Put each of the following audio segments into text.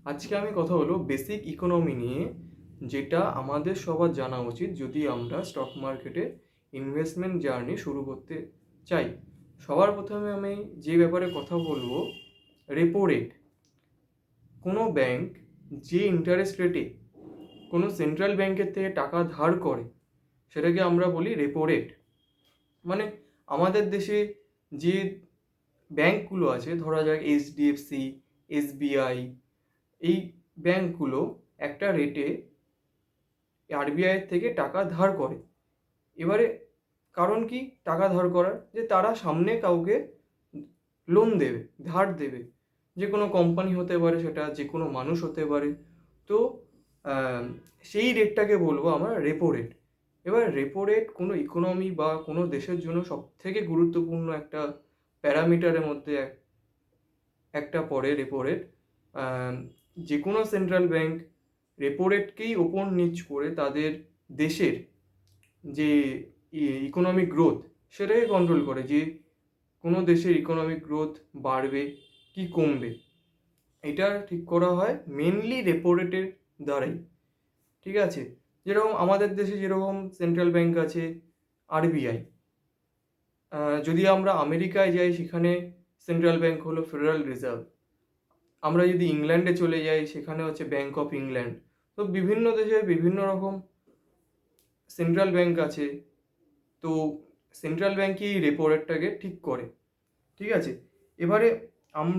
আজকে আমি কথা হলো বেসিক ইকোনমি নিয়ে, যেটা আমাদের সবার জানা উচিত যদি আমরা স্টক মার্কেটে ইনভেস্টমেন্ট জার্নি শুরু করতে চাই। সবার প্রথমে আমি যে ব্যাপারে কথা বলবো, রেপো রেট। কোনো ব্যাংক যে ইন্টারেস্ট রেটে কোনো সেন্ট্রাল ব্যাংকের থেকে টাকা ধার করে সেটাকে আমরা বলি রেপো রেট। মানে আমাদের দেশে যে ব্যাংকগুলো আছে, ধরা যাক এইচডিএফসি, এসবিআই, এই ব্যাংকগুলো একটা রেটে আরবিআইয়ের থেকে টাকা ধার করে। এবারে কারণ কি টাকা ধার করার? যে তারা সামনে কাউকে লোন দেবে, ধার দেবে। যে কোনো কোম্পানি হতে পারে, সেটা যে কোনো মানুষ হতে পারে। তো সেই রেটটাকে বলবো আমরা রেপো রেট। এবার রেপো রেট কোনো ইকোনমি বা কোনো দেশের জন্য সবথেকে গুরুত্বপূর্ণ একটা প্যারামিটারের মধ্যে একটা পড়ে রেপো রেট। যে কোনো সেন্ট্রাল ব্যাংক রেপো রেটকেই ওপর নিচ করে তাদের দেশের যে ইকোনমিক গ্রোথ সেটাকে কন্ট্রোল করে, যে কোনো দেশের ইকোনমিক গ্রোথ বাড়বে কি কমবে। এটা ঠিক করা হয় মেনলি রেপো রেটের দ্বারাই। ঠিক আছে? যেরকম আমাদের দেশে যেরকম সেন্ট্রাল ব্যাংক আছে আরবিআই, যদি আমরা আমেরিকায় যাই সেখানে সেন্ট্রাল ব্যাংক হলো ফেডারেল রিজার্ভ। আমরা যদি ইংল্যান্ডে চলে যাই সেখানে হচ্ছে ব্যাংক অফ ইংল্যান্ড। তো বিভিন্ন দেশে বিভিন্ন রকম সেন্ট্রাল ব্যাংক আছে। তো সেন্ট্রাল ব্যাংকই রেপো রেটটাকে ঠিক করে। ঠিক আছে? এবারে আম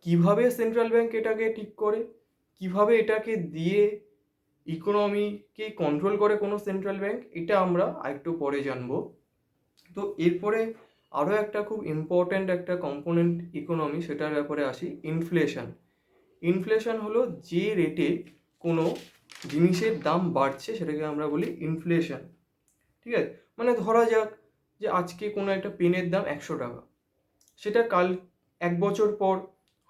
কিভাবে সেন্ট্রাল ব্যাংক এটাকে ঠিক করে, কিভাবে এটাকে দিয়ে ইকোনমিকে কন্ট্রোল করে কোনো সেন্ট্রাল ব্যাংক, এটা আমরা আরেকটু পরে জানবো। তো এরপরে আরও একটা খুব ইম্পর্ট্যান্ট একটা কম্পোনেন্ট ইকোনমি, সেটার ব্যাপারে আসি, ইনফ্লেশন। ইনফ্লেশন হলো যে রেটে কোনো জিনিসের দাম বাড়ছে সেটাকে আমরা বলি ইনফ্লেশন। ঠিক আছে? মানে ধরা যাক যে আজকে কোনো একটা পেনের দাম 100 টাকা, সেটা কাল 1 বছর পর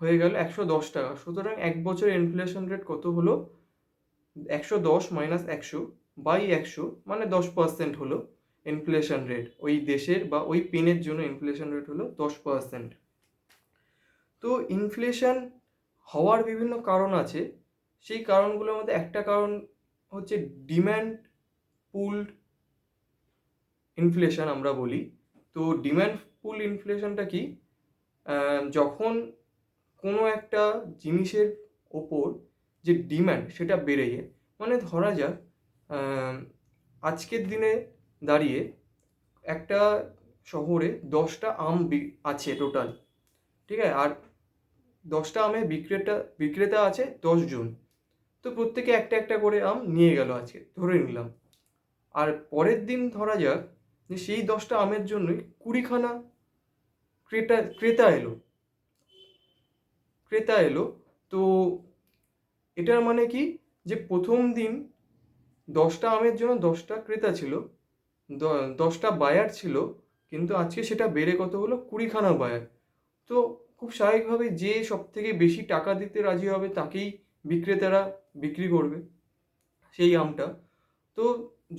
হয়ে গেল 110 টাকা। সুতরাং 1 বছরের ইনফ্লেশন রেট কত হলো? 110 মাইনাস 100/100, মানে 10% হলো ইনফ্লেশন রেট। ওই দেশের বা ওই পেনের জন্য ইনফ্লেশন রেট হলো 10%। তো ইনফ্লেশন হওয়ার বিভিন্ন কারণ আছে। সেই কারণগুলোর মধ্যে একটা কারণ হচ্ছে ডিম্যান্ড পুলড ইনফ্লেশন আমরা বলি। তো ডিম্যান্ড পুল ইনফ্লেশনটা কি? যখন কোনো একটা জিনিসের ওপর যে ডিম্যান্ড সেটা বেড়ে যায়। মানে ধরা যাক আজকের দিনে দাঁড়িয়ে একটা শহরে 10টা আম আছে টোটাল। ঠিক আছে? আর 10টা আমের বিক্রেতা আছে 10 জন। তো প্রত্যেকে একটা একটা করে আম নিয়ে গেল আজকে, ধরে নিলাম। আর পরের দিন ধরা যাক যে সেই 10টা আমের জন্যই 20খানা ক্রেতা এলো। তো এটার মানে কি? যে প্রথম দিন 10টা আমের জন্য 10টা ক্রেতা ছিল, 10টা বায়ার ছিল, কিন্তু আজকে সেটা বেড়ে কত হলো? 20খানা বায়ার। তো খুব স্বাভাবিকভাবে যে সব থেকে বেশি টাকা দিতে রাজি হবে তাকেই বিক্রেতারা বিক্রি করবে সেই আমটা। তো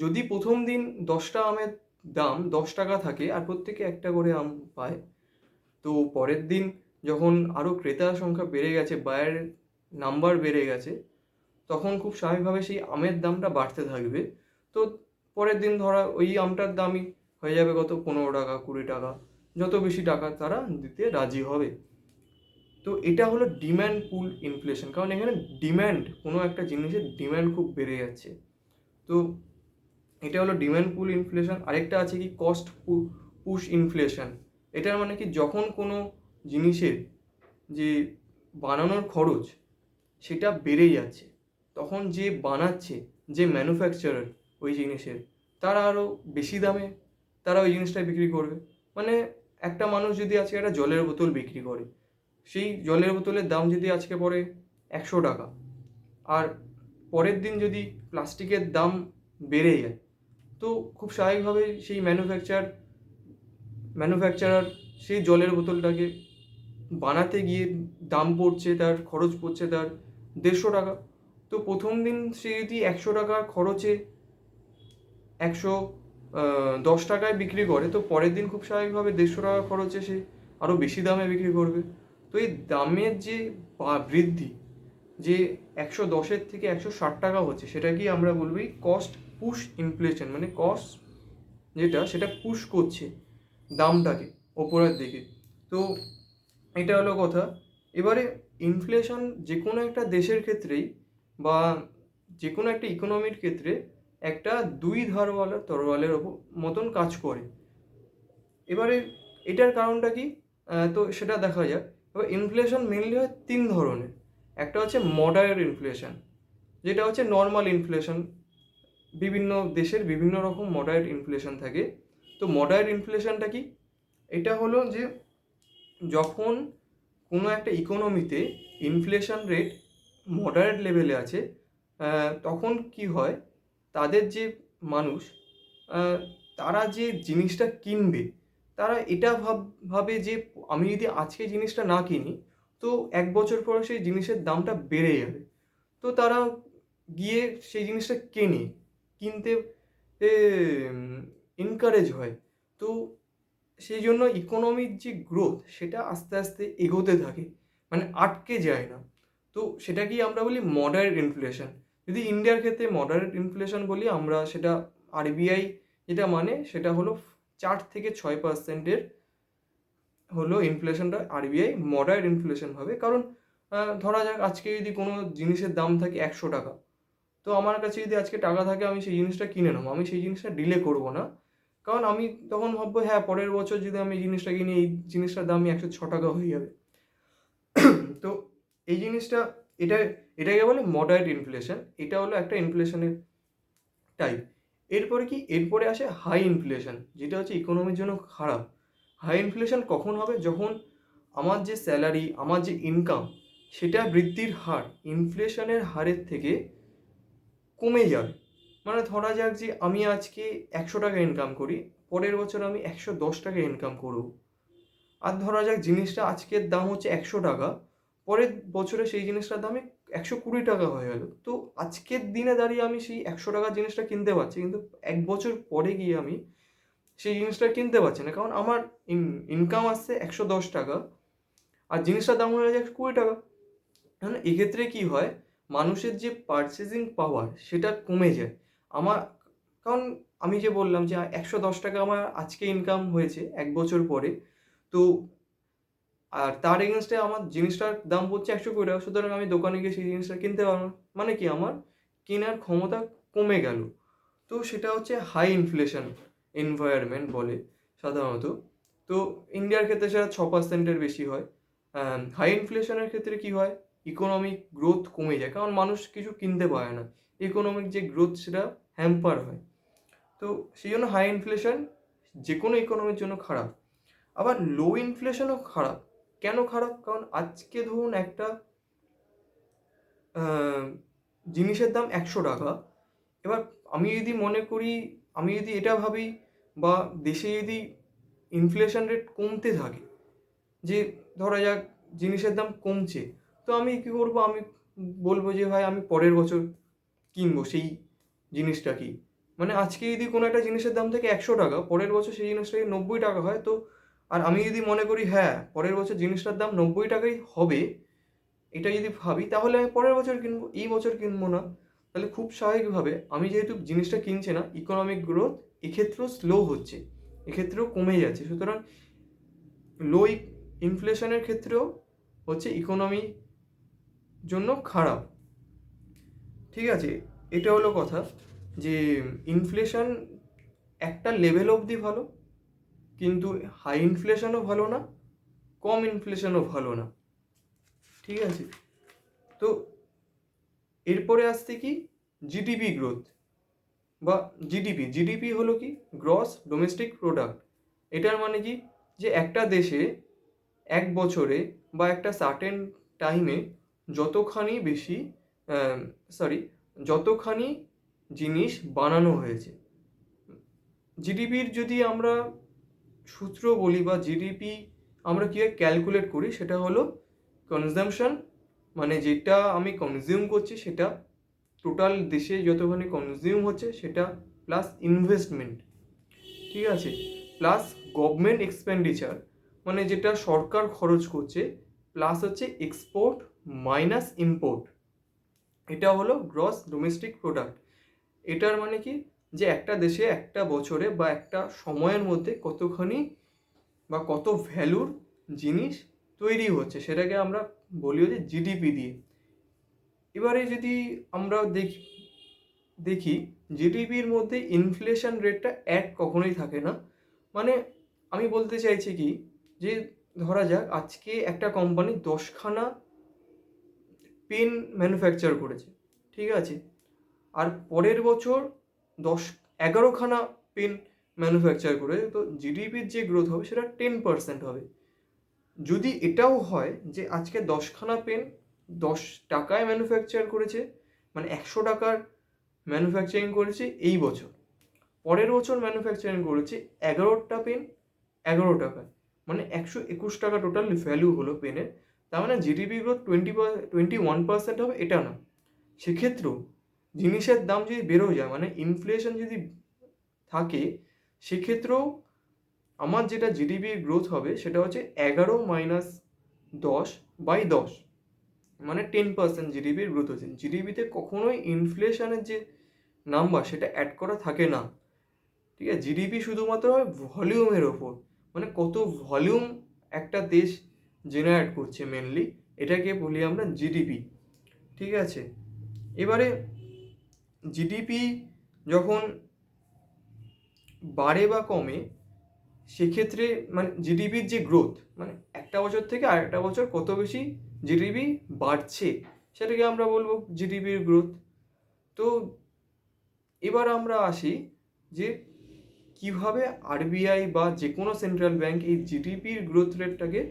যদি প্রথম দিন 10টা আমের দাম 10 টাকা থাকে আর প্রত্যেকে একটা করে আম পায়, তো পরের দিন যখন আরও ক্রেতার সংখ্যা বেড়ে গেছে, বায়ারের নাম্বার বেড়ে গেছে, তখন খুব স্বাভাবিকভাবে সেই আমের দামটা বাড়তে থাকবে। তো পরের দিন ধরা ওই আমটার দামই হয়ে যাবে কত? 15 টাকা, 20 টাকা। যত বেশি টাকা তারা দিতে রাজি হবে। তো এটা হলো ডিম্যান্ড পুল ইনফ্লেশন, কারণ এখানে ডিম্যান্ড, কোনো একটা জিনিসের ডিম্যান্ড খুব বেড়ে যাচ্ছে। তো এটা হলো ডিম্যান্ড পুল ইনফ্লেশন। আরেকটা আছে কি কস্ট পুশ ইনফ্লেশন। এটার মানে কি, যখন কোনো জিনিসের যে বানানোর খরচ সেটা বেড়ে যাচ্ছে, তখন যে বানাচ্ছে, যে ম্যানুফ্যাকচারার ওই জিনিসের, তারা আরও বেশি দামে তারা ওই জিনিসটা বিক্রি করবে। মানে একটা মানুষ যদি আজকে একটা জলের বোতল বিক্রি করে, সেই জলের বোতলের দাম যদি আজকে পড়ে 100 টাকা, আর পরের দিন যদি প্লাস্টিকের দাম বেড়ে যায়, তো খুব স্বাভাবিকভাবে সেই ম্যানুফ্যাকচারার সেই জলের বোতলটাকে বানাতে গিয়ে দাম পড়ছে, তার খরচ পড়ছে তার 150 টাকা। তো প্রথম দিন সে যদি 100 টাকার খরচে 110 টাকায় বিক্রি করে, তো পরের দিন খুব স্বাভাবিকভাবে 150 টাকা খরচে সে আরও বেশি দামে বিক্রি করবে। তো এই দামের যে বৃদ্ধি, যে 110-এর থেকে 160 টাকা হচ্ছে, সেটাকেই আমরা বলবি কস্ট পুশ ইনফ্লেশন, মানে কস্ট যেটা সেটা পুশ করছে দামটাকে ওপরের দিকে। তো এটা হলো কথা। এবারে ইনফ্লেশন যে কোনো একটা দেশের ক্ষেত্রেই বা যে কোনো একটা ইকোনমির ক্ষেত্রে একটা দুই ধারওয়ালা তরোয়ালের মতন কাজ করে। এবারে এটার কারণটা কি, তো সেটা দেখা যাক। এবার ইনফ্লেশন মেনলি হয় তিন ধরনের। একটা হচ্ছে মডারেট ইনফ্লেশন, যেটা হচ্ছে নর্মাল ইনফ্লেশন। বিভিন্ন দেশের বিভিন্ন রকম মডারেট ইনফ্লেশন থাকে। তো মডারেট ইনফ্লেশনটা কি, এটা হলো যে যখন কোনো একটা ইকোনমিতে ইনফ্লেশন রেট মডারেট লেভেলে আছে, তখন কি হয়, তাদের যে মানুষ, আহ, তারা যে জিনিসটা কিনবে, তারা এটা ভাবে যে আমি যদি আজকে জিনিসটা না কিনি, তো 1 বছর পরে সেই জিনিসের দামটা বেড়ে যাবে। তো তারা গিয়ে সেই জিনিসটা কিনতে এনকারেজ হয়। তো সেই জন্য ইকোনমির যে গ্রোথ সেটা আস্তে আস্তে এগোতে থাকে, মানে আটকে যায় না। তো সেটাকেই আমরা বলি মডারেট ইনফ্লেশন। যদি ইন্ডিয়ার ক্ষেত্রে মডারেট ইনফ্লেশন বলি আমরা, সেটা আরবিআই যেটা মানে সেটা হলো 4 থেকে 6% হলো ইনফ্লেশনটা আরবিআই মডারেট ইনফ্লেশন হবে। কারণ ধরা যাক আজকে যদি কোনো জিনিসের দাম থাকে 100 টাকা, তো আমার কাছে যদি আজকে টাকা থাকে আমি সেই জিনিসটা কিনে নেবো, আমি সেই জিনিসটা ডিলে করবো না। কারণ আমি তখন ভাববো হ্যাঁ পরের বছর যদি আমি এই জিনিসটা কিনি, এই জিনিসটার দাম 106 টাকা হয়ে যাবে। তো এই জিনিসটা, এটা এটাকে বলে মডারেট ইনফ্লেশন। এটা হলো একটা ইনফ্লেশনের টাইপ। এরপরে কি, এরপরে আসে হাই ইনফ্লেশন, যেটা হচ্ছে ইকোনমির জন্য খারাপ। হাই ইনফ্লেশন কখন হবে, যখন আমার যে স্যালারি, আমার যে ইনকাম, সেটা বৃদ্ধির হার ইনফ্লেশনের হারের থেকে কমে যাবে। মানে ধরা যাক যে আমি আজকে 100 টাকা ইনকাম করি, পরের বছর আমি 110 টাকা ইনকাম করব। আর ধরা যাক জিনিসটা আজকের দাম হচ্ছে 100 টাকা, পরের বছরে সেই জিনিসটার দামে 120 টাকা হয়ে গেল। তো আজকের দিনে দাঁড়িয়ে আমি সেই 100 টাকার জিনিসটা কিনতে পারছি, কিন্তু 1 বছর পরে গিয়ে আমি সেই জিনিসটা কিনতে পারছি না, কারণ আমার ইনকাম আসছে 110 টাকা আর জিনিসটার দাম হয়ে যাচ্ছে 120 টাকা। কারণ এক্ষেত্রে কি হয়, মানুষের যে পারচেজিং পাওয়ার সেটা কমে যায়। আমার, কারণ আমি যে বললাম যে 110 টাকা আমার আজকে ইনকাম হয়েছে 1 বছর পরে, তো আর তার এগেনস্টে আমার জিনিসটার দাম পড়ছে 120 টাকা, সুতরাং আমি দোকানে গিয়ে সেই জিনিসটা কিনতে পারবো না। মানে কি, আমার কেনার ক্ষমতা কমে গেল। তো সেটা হচ্ছে হাই ইনফ্লেশন এনভায়রনমেন্ট বলে সাধারণত। তো ইন্ডিয়ার ক্ষেত্রে সেটা 6%-এর বেশি হয়। হাই ইনফ্লেশনের ক্ষেত্রে কি হয়, ইকোনমিক গ্রোথ কমে যায়, কারণ মানুষ কিছু কিনতে পারে না, ইকোনমিক যে গ্রোথ সেটা হ্যাম্পার হয়। তো সেই জন্য হাই ইনফ্লেশন যে কোনো ইকোনমির জন্য খারাপ। আবার লো ইনফ্লেশনও খারাপ। কেন খারাপ, কারণ আজকে ধরুন একটা জিনিসের দাম 100 টাকা। এবার আমি যদি মনে করি, আমি যদি এটা ভাবি, বা দেশে যদি ইনফ্লেশন রেট কমতে থাকে, যে ধরা যাক জিনিসের দাম কমছে, তো আমি কী করবো, আমি বলবো যে ভাই আমি পরের বছর কিনবো সেই জিনিসটা। কি মানে আজকে যদি কোনো একটা জিনিসের দাম থেকে 100 টাকা, পরের বছর সেই জিনিসটাকে 90 টাকা হয়, তো আর আমি যদি মনে করি হ্যাঁ পরের বছর জিনিসটার দাম 90 টাকাই হবে, এটা যদি ভাবি, তাহলে আমি পরের বছর কিনবো, এই বছর কিনবো না। তাহলে খুব স্বাভাবিকভাবে আমি যেহেতু জিনিসটা কিনছে না, ইকোনমিক গ্রোথ এক্ষেত্রেও স্লো হচ্ছে, এক্ষেত্রেও কমে যাচ্ছে। সুতরাং লো ইনফ্লেশনের ক্ষেত্রেও হচ্ছে ইকোনমি জন্য খারাপ। ঠিক আছে, এটা হলো কথা যে ইনফ্লেশন একটা লেভেল অবধি ভালো, কিন্তু হাই ইনফ্লেশনও ভালো না, কম ইনফ্লেশনও ভালো না। ঠিক আছে, তো এরপরে আসছে কি, জিডিপি গ্রোথ বা জিডিপি হলো কি, গ্রস ডোমেস্টিক প্রোডাক্ট। এটার মানে কি, যে একটা দেশে 1 বছরে বা একটা সার্টেন টাইমে যতখানি বেশি যতখানি জিনিস বানানো হয়েছে। জিডিপির যদি আমরা সূত্র বলি বা জিডিপি আমরা কীভাবে ক্যালকুলেট করি, সেটা হলো কনজামশন, মানে যেটা আমি কনজিউম করছি সেটা, টোটাল দেশে যতখানি কনজিউম হচ্ছে সেটা, প্লাস ইনভেস্টমেন্ট, ঠিক আছে, প্লাস গভর্নমেন্ট এক্সপেন্ডিচার, মানে যেটা সরকার খরচ করছে, প্লাস হচ্ছে এক্সপোর্ট মাইনাস ইম্পোর্ট, এটা হলো গ্রস ডোমেস্টিক প্রোডাক্ট। এটার মানে কি, যে একটা দেশে একটা বছরে বা একটা সময়ের মধ্যে কতখানি বা কত ভ্যালুর জিনিস তৈরি হচ্ছে, সেটাকে আমরা বলি হচ্ছে জিডিপি দিয়ে। এবারে যদি আমরা দেখি জিডিপির মধ্যে ইনফ্লেশন রেটটা এক কখনোই থাকে না। মানে আমি বলতে চাইছি কি, যে ধরা যাক আজকে একটা কোম্পানি 10খানা পেন ম্যানুফ্যাকচার করেছে, ঠিক আছে, আর পরের বছর 11খানা পেন ম্যানুফ্যাকচার করে, তো জিডিপির যে গ্রোথ হবে সেটা 10% হবে। যদি এটাও হয় যে আজকে 10খানা পেন 10 টাকায় ম্যানুফ্যাকচার করেছে, মানে 100 টাকার ম্যানুফ্যাকচারিং করেছে এই বছর, পরের বছর ম্যানুফ্যাকচারিং করেছে 11টা পেন 11 টাকায়, মানে 121 টাকা টোটাল ভ্যালু হলো পেনের। তার মানে জিডিপি গ্রোথ 21% হবে এটা না। সেক্ষেত্রেও জিনিসের দাম যদি বেরো যায়, মানে ইনফ্লেশন যদি থাকে, সেক্ষেত্রেও আমার যেটা জিডিপি গ্রোথ হবে সেটা হচ্ছে 11-10/10, মানে 10% জিডিপির গ্রোথ হচ্ছে। জিডিপিতে কখনোই ইনফ্লেশনের যে নাম্বার সেটা অ্যাড করা থাকে না, ঠিক আছে। জিডিপি শুধুমাত্র হয় ভলিউমের ওপর, মানে কত ভলিউম একটা দেশ জেনারেট করছে মেনলি, এটাকে বলি আমরা জিডিপি, ঠিক আছে। এবারে জিডিপি যখন বাড়ে বা কমে, সেক্ষেত্রে মানে জিডিপির যে গ্রোথ, মানে একটা বছর থেকে আরেকটা বছর কত বেশি জিডিপি বাড়ছে, সেটাকে আমরা বলবো জিডিপির গ্রোথ। তো এবার আমরা আসি যে কিভাবে আরবিআই বা যে কোনো সেন্ট্রাল ব্যাংক এই জিডিপির গ্রোথ রেটটাকে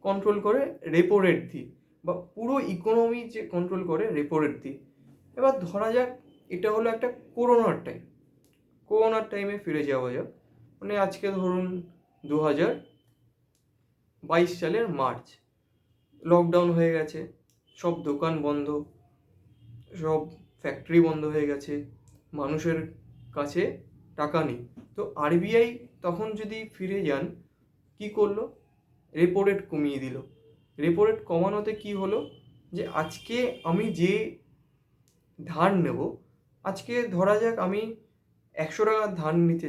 কন্ট্রোল করে রেপো রেট দিয়ে, বা পুরো ইকোনমি যে কন্ট্রোল করে রেপো রেট দিয়ে। এবার ধরা যাক এটা হলো একটা করোনার টাইমে ফিরে যাওয়া যাক। মানে আজকে ধরুন 2022 সালের মার্চ, লকডাউন হয়ে গেছে, সব দোকান বন্ধ, সব ফ্যাক্টরি বন্ধ হয়ে গেছে, মানুষের কাছে টাকা নেই। তো আরবিআই তখন যদি ফিরে যান, কি করলো, রেপো রেট কমিয়ে দিল। রেপো রেট কমানোতে কি হলো, যে আজকে আমি যে ধার নেব, আজকে ধরা যাক আমি 100 টাকার ধার নিতে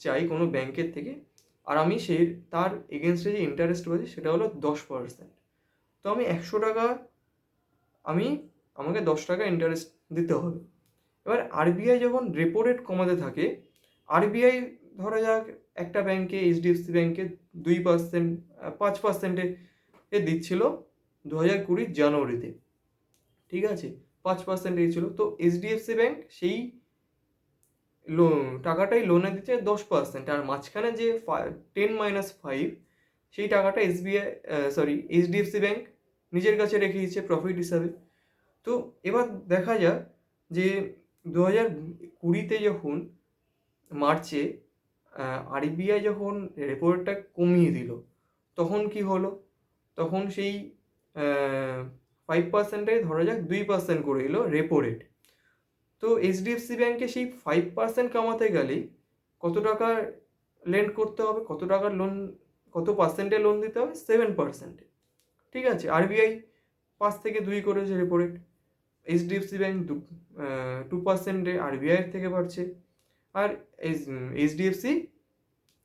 চাই কোনো ব্যাংকের থেকে, আর আমি তার এগেনস্টে যে ইন্টারেস্ট পাচ্ছি সেটা হলো 10%। তো আমি 100 টাকা, আমাকে 10 টাকা ইন্টারেস্ট দিতে হবে। এবার আরবিআই যখন রেপো রেট কমাতে থাকে, আরবিআই ধরা যাক একটা ব্যাংকে, এইচডিএফসি ব্যাংকে 2%, 5%-এ দিচ্ছিল 2020 জানুয়ারিতে, ঠিক আছে, 5% দিয়েছিল। তো এইচডিএফসি ব্যাংক সেই টাকাটাই লোনে দিচ্ছে 10%, আর মাঝখানে যে 10-5 সেই টাকাটা এইচডিএফসি ব্যাংক নিজের কাছে রেখে দিচ্ছে প্রফিট হিসাবে। তো এবার দেখা যাক যে 2020-তে যখন মার্চে আরবিআই যখন রেপো রেটটা কমিয়ে দিল, তখন কি হলো, তখন সেই 5%-এ ধরা যাক 2% করে দিল রেপো রেট। তো এইচডিএফসি ব্যাংকে সেই 5% কামাতে গেলেই কত টাকা লেন্ড করতে হবে, কত টাকার লোন, কত পার্সেন্টে লোন দিতে হবে, 7%, ঠিক আছে। আরবিআই 5 থেকে 2 করেছে রেপো রেট, এইচডিএফসি ব্যাংক 2%-এ আরবিআইয়ের থেকে বাড়ছে, আর এইচডিএফসি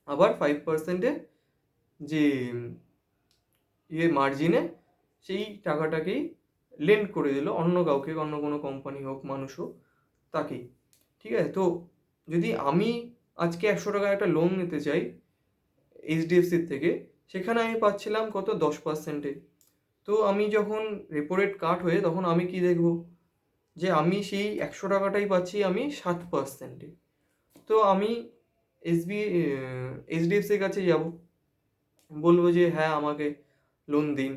আবার 5%-এ যে মার্জিনে সেই টাকাটাকেই লেন্ড করে দিল অন্য কাউকে, অন্য কোনো কোম্পানি হোক, মানুষ হোক, তাকেই, ঠিক আছে। তো যদি আমি আজকে 100 টাকার একটা লোন নিতে চাই এইচডিএফসির থেকে, সেখানে আমি পাচ্ছিলাম কত, 10%-এ। তো আমি যখন রেপো রেট কাট হয়ে, তখন আমি কি দেখব, যে আমি সেই 100 টাকাটাই পাচ্ছি আমি 7%-এ। তো আমি এইচডিএফসির কাছে যাব, বলবো যে হ্যাঁ আমাকে লোন দিন।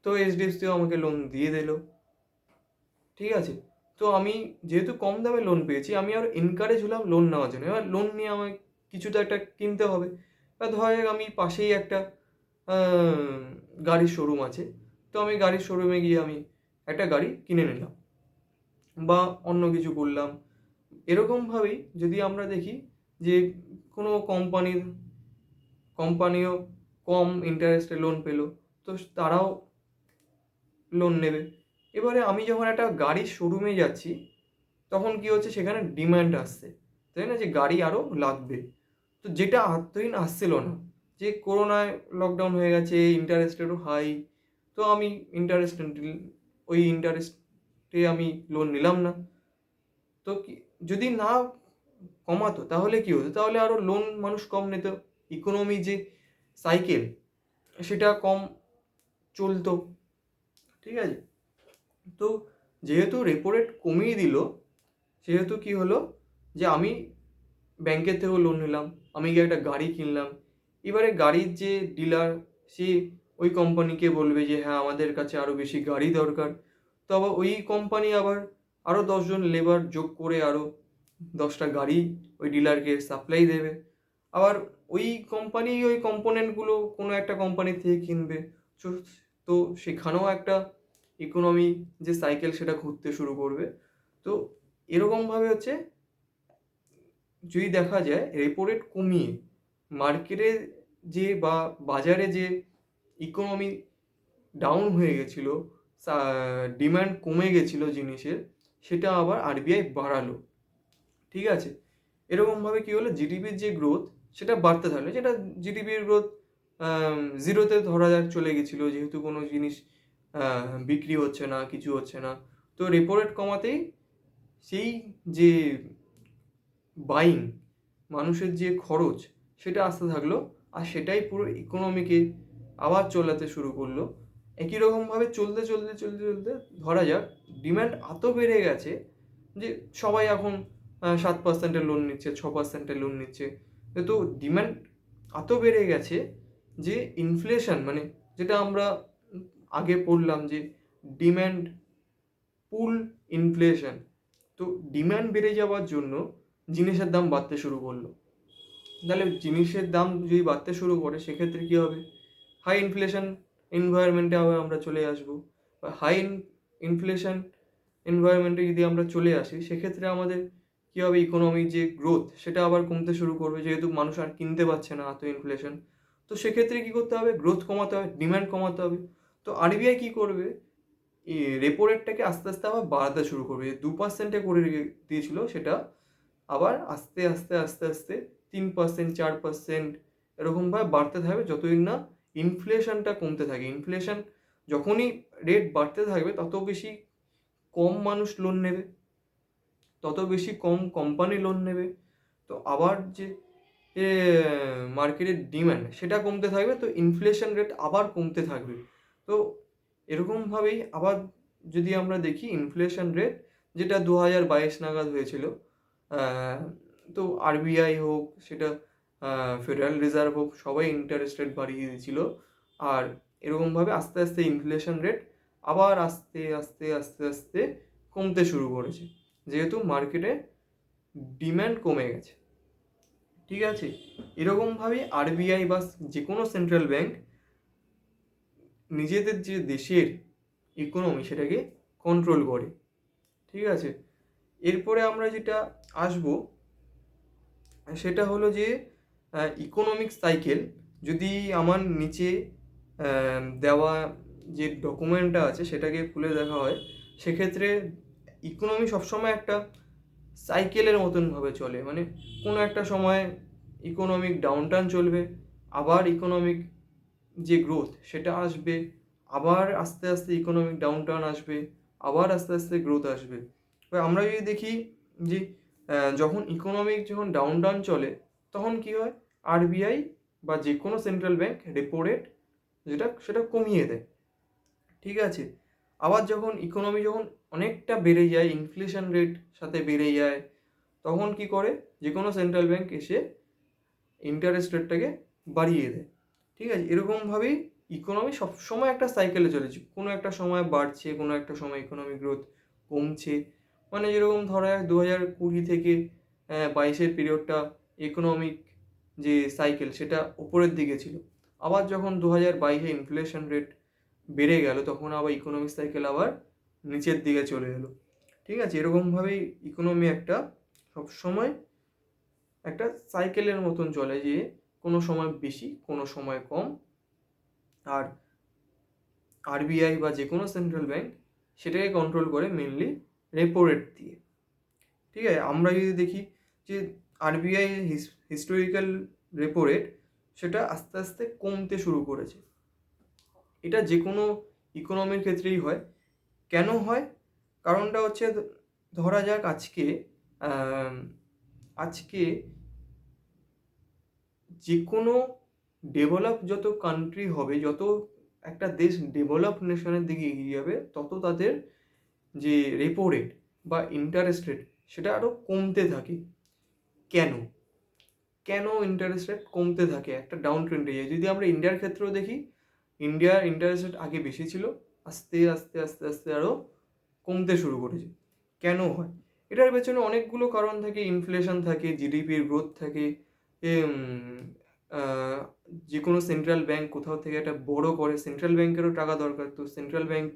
তো এইচডিএফসিও আমাকে লোন দিয়ে দিল, ঠিক আছে। তো আমি যেহেতু কম দামে লোন পেয়েছি, আমি আরও এনকারেজ হলাম লোন নেওয়ার জন্য। এবার লোন নিয়ে আমায় কিছু তো একটা কিনতে হবে। এবার ধরা যাক আমি পাশেই একটা গাড়ির শোরুম আছে, তো আমি গাড়ির শোরুমে গিয়ে আমি একটা গাড়ি কিনে নিলাম বা অন্য কিছু করলাম। এরকমভাবেই যদি আমরা দেখি যে কোনো কোম্পানিও কম ইন্টারেস্টে লোন পেলো, তো তারাও লোন নেবে। এবারে আমি যখন একটা গাড়ির শোরুমে যাচ্ছি, তখন কি হচ্ছে, সেখানে ডিম্যান্ড আসছে, তাই না, যে গাড়ি আরও লাগবে। তো যেটা এতদিন আসছিল না, যে করোনায় লকডাউন হয়ে গেছে, ইন্টারেস্ট রেটও হাই, তো আমি ইন্টারেস্ট ওই ইন্টারেস্টে আমি লোন নিলাম না। তো কি, যদি না কমাতো তাহলে কি হতো, তাহলে আরও লোন মানুষ কম নিত, ইকোনমি যে সাইকেল সেটা কম চলতো। ঠিক আছে, তো যেহেতু রেপো রেট কমিয়ে দিল, সেহেতু কি হলো, যে আমি ব্যাংকের থেকেও লোন নিলাম, আমি গিয়ে একটা গাড়ি কিনলাম। এবারে গাড়ির যে ডিলার, সে ওই কোম্পানিকে বলবে যে হ্যাঁ আমাদের কাছে আরও বেশি গাড়ি দরকার। তো আবার ওই কোম্পানি আবার আরও 10জন লেবার যোগ করে আরও 10টা গাড়ি ওই ডিলারকে সাপ্লাই দেবে। আবার ওই কোম্পানি ওই কম্পোনেন্টগুলো কোনো একটা কোম্পানি থেকে কিনবে। তো তো সেখানেও একটা ইকোনমি যে সাইকেল সেটা ঘুরতে শুরু করবে। তো এরকমভাবে হচ্ছে, যদি দেখা যায় রেপো রেট কমিয়ে মার্কেটে যে বা বাজারে যে ইকোনমি ডাউন হয়ে গেছিলো, ডিমান্ড কমে গেছিলো জিনিসের, সেটা আবার আরবিআই বাড়ালো। ঠিক আছে, এরকমভাবে কী হলো, জিডিপির যে গ্রোথ সেটা বাড়তে থাকলো, যেটা জিডিপির গ্রোথ জিরোতে ধরা যাক চলে গেছিলো, যেহেতু কোনো জিনিস বিক্রি হচ্ছে না, কিছু হচ্ছে না। তো রেপো রেট কমাতেই সেই যে বাইং, মানুষের যে খরচ, সেটা আসতে থাকলো, আর সেটাই পুরো ইকোনমিকে আবার চলাতে শুরু করলো। একই রকমভাবে চলতে চলতে চলতে চলতে ধরা যাক ডিম্যান্ড এত বেড়ে গেছে যে সবাই এখন 7%-এর লোন নিচ্ছে, 6%-এর লোন নিচ্ছে। তো ডিম্যান্ড এত বেড়ে গেছে যে ইনফ্লেশন, মানে যেটা আমরা আগে পড়লাম যে ডিম্যান্ড পুল ইনফ্লেশন, তো ডিম্যান্ড বেড়ে যাওয়ার জন্য জিনিসের দাম বাড়তে শুরু করলো। তাহলে জিনিসের দাম যদি বাড়তে শুরু করে, সেক্ষেত্রে কী হবে, হাই ইনফ্লেশন এনভায়রনমেন্টে আবার আমরা চলে আসবো। বা হাই ইনফ্লেশন এনভায়রনমেন্টে যদি আমরা চলে আসি, সেক্ষেত্রে আমাদের কী হবে, ইকোনমির যে গ্রোথ সেটা আবার কমতে শুরু করবে, যেহেতু মানুষ আর কিনতে পারছে না, এত ইনফ্লেশন। তো সেক্ষেত্রে কী করতে হবে, গ্রোথ কমাতে হবে, ডিম্যান্ড কমাতে হবে। তো আরবিআই কী করবে, এই রেপো রেটটাকে আস্তে আস্তে আবার বাড়াতে শুরু করবে। 2%-এ করে দিয়েছিল, সেটা আবার আস্তে আস্তে আস্তে আস্তে 3%, 4% এরকমভাবে বাড়তে থাকবে, যতদিন না ইনফ্লেশনটা কমতে থাকে। ইনফ্লেশন যখনই রেট বাড়তে থাকবে, তত বেশি কম মানুষ লোন নেবে, তত বেশি কম কোম্পানি লোন নেবে। তো আবার যে মার্কেটের ডিম্যান্ড সেটা কমতে থাকবে, তো ইনফ্লেশন রেট আবার কমতে থাকবে। তো এরকমভাবেই আবার যদি আমরা দেখি ইনফ্লেশন রেট, যেটা 2022 নাগাদ হয়েছিল, তো আরবিআই হোক, সেটা ফেডারেল রিজার্ভ হোক, সবাই ইন্টারেস্ট রেট বাড়িয়ে দিয়েছিল। আর এরকমভাবে আস্তে আস্তে ইনফ্লেশন রেট আবার আস্তে আস্তে আস্তে আস্তে কমতে শুরু করেছে, যেহেতু মার্কেটে ডিম্যান্ড কমে গেছে। ঠিক আছে, এরকমভাবে আরবিআই বা যে কোনো সেন্ট্রাল ব্যাংক নিজেদের যে দেশের ইকোনমি সেটাকে কন্ট্রোল করে। ঠিক আছে, এরপরে আমরা যেটা আসবো, সেটা হলো যে ইকোনমিক সাইকেল। যদি আমার নিচে দেওয়া যে ডকুমেন্টটা আছে সেটাকে খুলে দেখা হয়, সেক্ষেত্রে ইকোনমি সবসময় একটা সাইকেলের মতনভাবে চলে। মানে কোনো একটা সময় ইকোনমিক ডাউনটার্ন চলবে, আবার ইকোনমিক যে গ্রোথ সেটা আসবে, আবার আস্তে আস্তে ইকোনমিক ডাউনটার্ন আসবে, আবার আস্তে আস্তে গ্রোথ আসবে। এবার আমরা যদি দেখি যে যখন ইকোনমিক যখন ডাউনটার্ন চলে, তখন কি হয়, আরবিআই বা যে কোনো সেন্ট্রাল ব্যাংক রেপো রেট যেটা সেটা কমিয়ে দেয়। ঠিক আছে, আবার যখন ইকোনমি যখন অনেকটা বেড়ে যায়, ইনফ্লেশন রেট সাথে বেড়ে যায়, তখন কি করে, যে কোনো সেন্ট্রাল ব্যাংক এসে ইন্টারেস্ট রেটটাকে বাড়িয়ে দেয়। ঠিক আছে, এরকমভাবেই ইকোনমি সবসময় একটা সাইকেলে চলেছে, কোনো একটা সময় বাড়ছে, কোনো একটা সময় ইকোনমিক গ্রোথ কমছে। মানে যেরকম ধরা যাক 2020 থেকে 22-এর পিরিয়ডটা ইকোনমিক যে সাইকেল সেটা উপরের দিকে ছিল। আবার যখন 2022-এ ইনফ্লেশন রেট বেড়ে গেল, তখন আবার ইকোনমিক সাইকেল আবার নিচের দিকে চলে এলো। ঠিক আছে, এরকমভাবেই ইকোনমি একটা সবসময় একটা সাইকেলের মতন চলে, যে কোনো সময় বেশি, কোনো সময় কম। আর আরবিআই বা যে কোনো সেন্ট্রাল ব্যাংক সেটাকে কন্ট্রোল করে মেনলি রেপো রেট দিয়ে। ঠিক আছে, আমরা যদি দেখি যে আরবিআই হিস্টোরিক্যাল রেপো রেট সেটা আস্তে আস্তে কমতে শুরু করেছে। এটা যে কোনো ইকোনমির ক্ষেত্রেই হয়। কেন হয়? কারণটা হচ্ছে, ধরা যাক আজকে আজকে যে কোনো ডেভেলপ যত কান্ট্রি হবে, যত একটা দেশ ডেভেলপ নেশনের দিকে এগিয়ে যাবে, তত তাদের যে রেপো রেট বা ইন্টারেস্ট রেট সেটা আরও কমতে থাকে। কেন কেন ইন্টারেস্ট রেট কমতে থাকে? একটা ডাউন ট্রেন্ডে যায়। যদি আমরা ইন্ডিয়ার ক্ষেত্রেও দেখি, ইন্ডিয়ার ইন্টারেস্ট রেট আগে বেশি ছিল, আস্তে আস্তে আস্তে আস্তে আরও কমতে শুরু করেছে। কেন হয়? এটার পেছনে অনেকগুলো কারণ থাকে। ইনফ্লেশন থাকে, জিডিপির গ্রোথ থাকে, যে কোনো সেন্ট্রাল ব্যাংক কোথাও থেকে একটা বড় করে, সেন্ট্রাল ব্যাংকেরও টাকা দরকার, তো সেন্ট্রাল ব্যাংক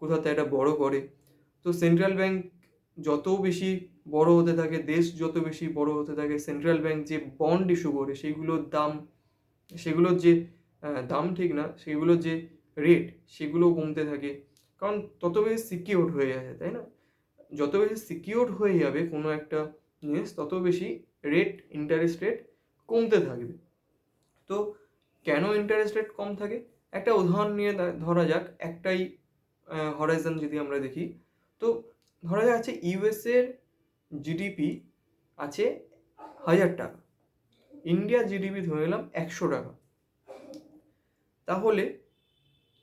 কোথাও থেকে একটা বড় করে। তো সেন্ট্রাল ব্যাংক যত বেশি বড় হতে থাকে, দেশ যত বেশি বড় হতে থাকে, সেন্ট্রাল ব্যাংক যে বন্ড ইস্যু করে সেগুলোর দাম, সেগুলোর যে দাম ঠিক না, সেগুলোর যে রেট সেগুলোও কমতে থাকে। কারণ তত বেশি সিকিউরড হয়ে যাবে, তাই না? যত বেশি সিকিউরড হয়ে যাবে কোনো একটা জিনিস, তত বেশি রেট, ইন্টারেস্ট রেট কমতে থাকবে। তো কেন ইন্টারেস্ট রেট কম থাকে? একটা উদাহরণ নিয়ে ধরা যাক, একটাই হরাইজন যদি আমরা দেখি, তো ধরা যাচ্ছে ইউএসএর জিডিপি আছে 1000 টাকা, ইন্ডিয়ার জিডিপি ধরে নিলাম 100 টাকা। তাহলে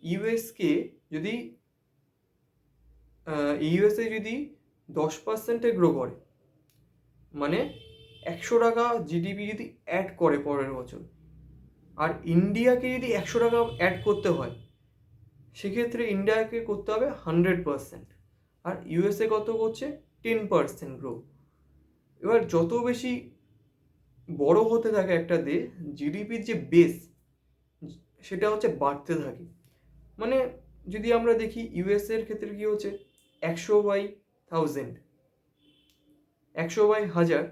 ইউএসকে যদি ইউএসএ যদি 10% গ্রো করে, মানে 100 টাকা জিডিপি যদি অ্যাড করে পরের বছর, আর ইন্ডিয়াকে যদি 100 টাকা অ্যাড করতে হয়, সেক্ষেত্রে ইন্ডিয়াকে করতে হবে 100%, আর ইউএসএ কত করছে? 10% গ্রো। এবার যত বেশি বড় হতে থাকে একটা দেশ, জিডিপির যে বেস সেটা হচ্ছে বাড়তে থাকে। মানে যদি আমরা দেখি ইউএসএর ক্ষেত্রে কি হচ্ছে, 100/1000, 100/1000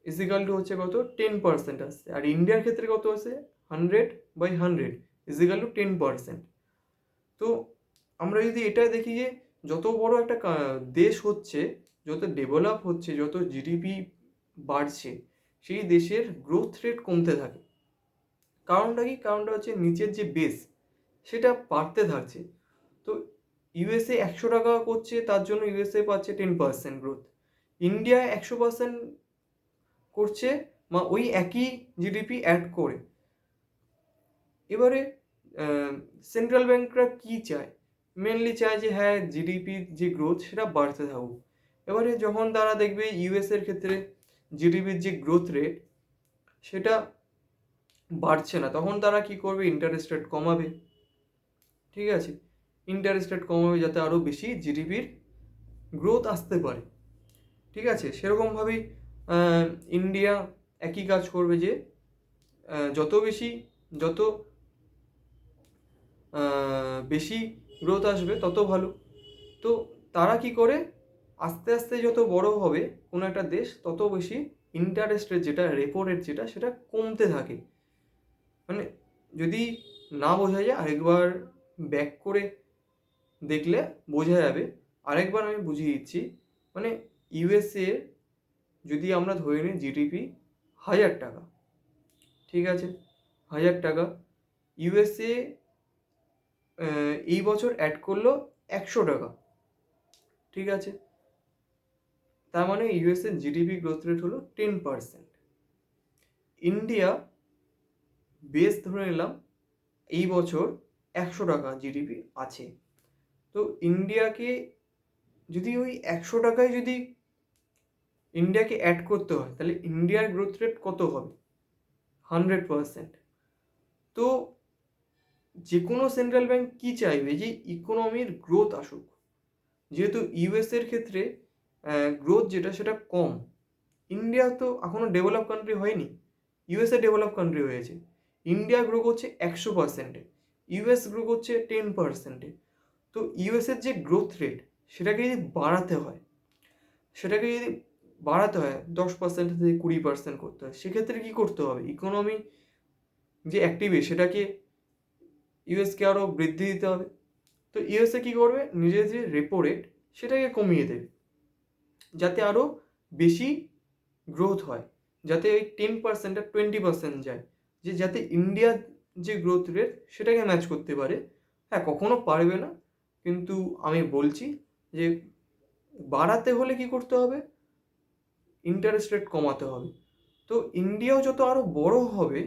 ইজিক্যাল টু হচ্ছে কত? 10% আসছে। আর ইন্ডিয়ার ক্ষেত্রে কত আছে? 100/100 ইজিক্যাল টু 10%। তো আমরা যদি এটা দেখি যে যত বড় একটা দেশ হচ্ছে, যত ডেভেলপ হচ্ছে, যত জিডিপি বাড়ছে, সেই দেশের গ্রোথ রেট কমতে থাকে। কারণটা কি? কারণটা হচ্ছে নিচের যে বেস সেটা বাড়তে থাকছে। তো ইউএসএ 100 টাকা করছে, তার জন্য ইউএসএ পাচ্ছে 10% গ্রোথ। ইন্ডিয়া 100% করছে, বা ওই একই জিডিপি অ্যাড করে। এবারে সেন্ট্রাল ব্যাংকরা কি চায়? মেনলি চায় যে হ্যাঁ, জিডিপির যে গ্রোথ সেটা বাড়তে থাকুক। এবারে যখন তারা দেখবে ইউএসএর ক্ষেত্রে জিডিপির যে গ্রোথ রেট সেটা বাড়ছে না, তখন তারা কি করবে? ইন্টারেস্ট রেট কমাবে। ঠিক আছে, ইন্টারেস্ট রেট কমাবে যাতে আরও বেশি জিডিপির গ্রোথ আসতে পারে। ঠিক আছে, সেরকমভাবেই ইন্ডিয়া একই কাজ করবে, যে যত বেশি গ্রোথ আসবে তত ভালো। তো তারা কি করে? আস্তে আস্তে যত বড় হবে কোনো একটা দেশ, তত বেশি ইন্টারেস্ট রেট, যেটা রেপো রেট, সেটা কমতে থাকে। মানে যদি না বোঝা যায়, আরেকবার ব্যাক করে দেখলে বোঝা যাবে। আরেকবার আমি বুঝিয়ে দিচ্ছি। মানে ইউএসএ যদি আমরা ধরে নিই জিডিপি 1000 টাকা, ঠিক আছে, 1000 টাকা, ইউএসএ এই বছর অ্যাড করলো 100 টাকা, ঠিক আছে, তার মানে ইউএসএ জিডিপি গ্রোথ রেট হলো 10%। ইন্ডিয়া বেস ধরে নিলাম এই বছর 100 টাকা জিডিপি আছে। তো ইন্ডিয়াকে যদি ওই 100 টাকায় যদি ইন্ডিয়াকে অ্যাড করতে হয়, তাহলে ইন্ডিয়ার গ্রোথ রেট কত হবে? 100%। তো যে কোনো সেন্ট্রাল ব্যাংক কী চাইবে? যে ইকোনমির গ্রোথ আসুক। যেহেতু ইউএসের ক্ষেত্রে গ্রোথ যেটা সেটা কম, ইন্ডিয়া তো এখনও ডেভেলপ কান্ট্রি হয়নি, ইউএসএ ডেভেলপ কান্ট্রি হয়েছে। ইন্ডিয়া গ্রো করছে 100%, ইউএস গ্রো করছে 10%। তো ইউএসের যে গ্রোথ রেট সেটাকে যদি বাড়াতে হয়, 10% থেকে 20% করতে হয়, সেক্ষেত্রে কী করতে হবে? ইকোনমি যে অ্যাক্টিভ সেটাকে ইউএসকে আরও বৃদ্ধি দিতে হবে। তো ইউএসএ কী করবে, নিজের যে রেপো রেট সেটাকে কমিয়ে দেবে, যাতে আরও বেশি গ্রোথ হয়, যাতে ওই 10% আর 20% যায়, যে যাতে ইন্ডিয়ার যে গ্রোথ রেট সেটাকে ম্যাচ করতে পারে। হ্যাঁ, কখনো পারবে না, কিন্তু আমি বলছি যে বাড়াতে হলে কি করতে হবে, ইন্টারেস্ট রেট কমাতে হবে। তো ইন্ডিয়াও যত আরও বড় হবে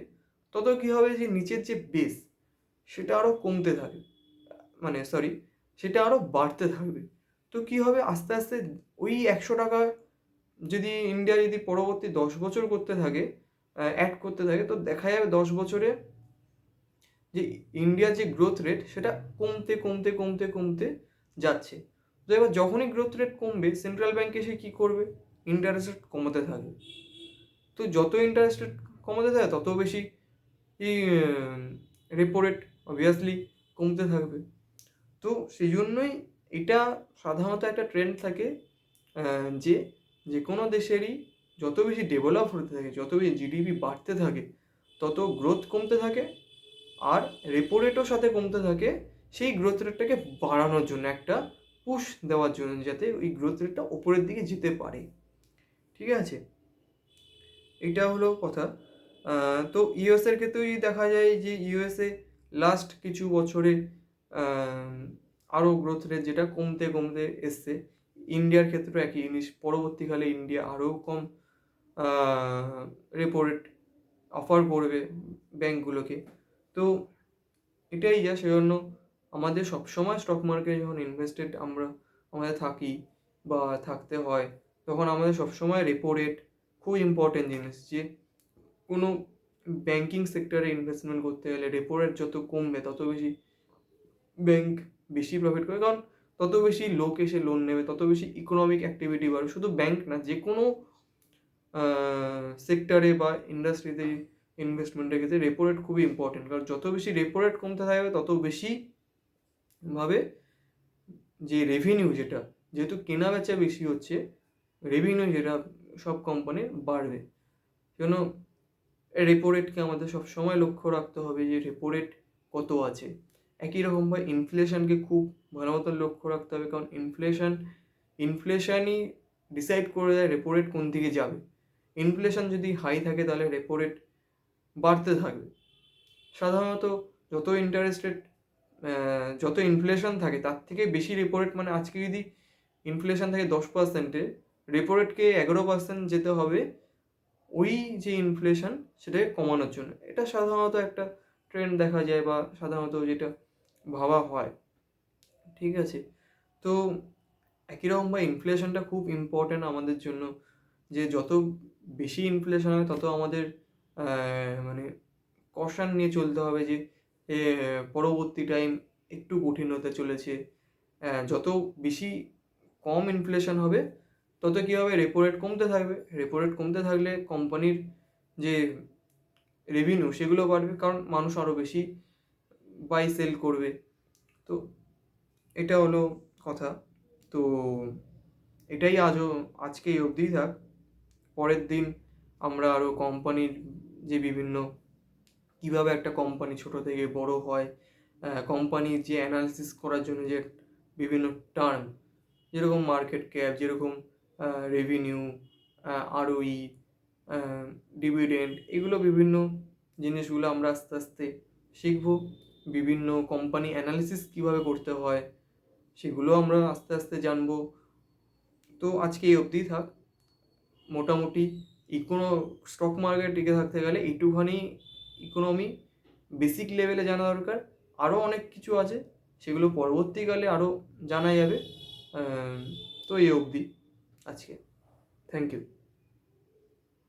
তত কী হবে, যে নিচের যে বেস সেটা আরও কমতে থাকে, মানে সরি, সেটা আরও বাড়তে থাকবে। তো কী হবে, আস্তে আস্তে ওই 100 টাকা যদি ইন্ডিয়া যদি পরবর্তী 10 বছর করতে থাকে, অ্যাড করতে থাকে, তো দেখা যাবে 10 বছরে যে ইন্ডিয়ার যে গ্রোথ রেট সেটা কমতে কমতে কমতে কমতে যাচ্ছে। তো এবার যখনই গ্রোথ রেট কমবে, সেন্ট্রাল ব্যাংক এসে কী করবে, ইন্টারেস্ট রেট কমাতে থাকবে। তো যত ইন্টারেস্ট রেট কমাতে থাকে তত বেশি রেপো রেট অবভিয়াসলি কমতে থাকবে। তো সেই জন্যই এটা সাধারণত একটা ট্রেন্ড থাকে, যে যে কোনো দেশেরই যত বেশি ডেভেলপ হতে থাকে, যত বেশি জিডিপি বাড়তে থাকে, তত গ্রোথ কমতে থাকে, আর রেপো রেটও সাথে কমতে থাকে, সেই গ্রোথ রেটটাকে বাড়ানোর জন্য, একটা পুশ দেওয়ার জন্য, যাতে ওই গ্রোথ রেটটা ওপরের দিকে যেতে পারে। ঠিক আছে, এটা হলো কথা। তো ইউএসের ক্ষেত্রেও যদি দেখা যায় যে ইউএসএ লাস্ট কিছু বছরে আরও গ্রোথ রেট যেটা কমতে কমতে এসছে, ইন্ডিয়ার ক্ষেত্রে একই জিনিস, পরবর্তীকালে ইন্ডিয়া আরও কম রেপো রেট অফার করবে ব্যাঙ্কগুলোকে। তো এটাই যা, সেজন্য আমাদের সবসময় স্টক মার্কেটে যখন ইনভেস্টেড আমাদের থাকি বা থাকতে হয়, তখন আমাদের সবসময় রেপো রেট খুব ইম্পর্টেন্ট জিনিস। যে কোনো ব্যাঙ্কিং সেক্টরে ইনভেস্টমেন্ট করতে গেলে রেপো রেট যত কমবে তত বেশি ব্যাংক বেশি প্রফিট করে, কারণ তত বেশি লোক এসে লোন নেবে, তত বেশি ইকোনমিক অ্যাক্টিভিটি বাড়বে। শুধু ব্যাংক না, যে কোনো সেক্টরে বা ইন্ডাস্ট্রিতে ইনভেস্টমেন্টের ক্ষেত্রে রেপো রেট খুবই ইম্পর্টেন্ট, কারণ যত বেশি রেপো রেট কমতে থাকবে তত বেশি ভাবে যে রেভিনিউ, যেটা যেহেতু কেনা বেচা বেশি হচ্ছে, রেভিনিউ যেটা সব কোম্পানির বাড়বে। সেজন্য রেপো রেটকে আমাদের সবসময় লক্ষ্য রাখতে হবে, যে রেপো রেট কত আছে। একই রকমভাবে ইনফ্লেশনকে খুব ভালো মতো লক্ষ্য রাখতে হবে, কারণ ইনফ্লেশনই ডিসাইড করে দেয় রেপো রেট কোন দিকে যাবে। ইনফ্লেশন যদি হাই থাকে তাহলে রেপো রেট বাড়তে থাকবে। সাধারণত যত ইন্টারেস্ট রেট যত ইনফ্লেশন থাকে তার থেকে বেশি রেপো রেট, মানে আজকে যদি ইনফ্লেশন থাকে 10%, রেপো রেটকে 11% যেতে হবে ওই যে ইনফ্লেশন সেটাকে কমানোর জন্য। এটা সাধারণত একটা ট্রেন্ড দেখা যায়, বা সাধারণত যেটা ভাবা হয়। ঠিক আছে, তো একই রকমভাবে ইনফ্লেশনটা খুব ইম্পর্ট্যান্ট আমাদের জন্য, যে যত বেশি ইনফ্লেশন হয় তত আমাদের মানে কশন নিয়ে চলতে হবে, যে পরবর্তী টাইম একটু কঠিন হতে চলেছে। যত বেশি কম ইনফ্লেশন হবে তত কী হবে, রেপো রেট কমতে থাকবে। রেপো রেট কমতে থাকলে কোম্পানির যে রেভিনিউ সেগুলো বাড়বে, কারণ মানুষ আরও বেশি বাই সেল করবে। তো এটা হলো কথা। তো এটাই আজকে এই অবধিই থাক। পরের দিন আমরা আরও কোম্পানির যে বিভিন্ন কীভাবে একটা কোম্পানি ছোট থেকে বড় হয়, কোম্পানির যে অ্যানালিসিস করার জন্য যে বিভিন্ন টার্ম, যেরকম মার্কেট ক্যাপ, যেরকম রেভিনিউ, আরওই, ডিভিডেন্ড, এগুলো বিভিন্ন জিনিসগুলো আমরা আস্তে আস্তে শিখব। বিভিন্ন কোম্পানি অ্যানালিসিস কীভাবে করতে হয় সেগুলো আমরা আস্তে আস্তে জানবো। তো আজকে এই অবধিই থাক। মোটামুটি স্টক মার্কেট টিকে থাকতে গেলে একটুখানি ইকোনমি বেসিক লেভেলে জানা দরকার। আরও অনেক কিছু আছে, সেগুলো পরবর্তীকালে আরও জানা যাবে। তো এই অবধি আজকে। Thank you.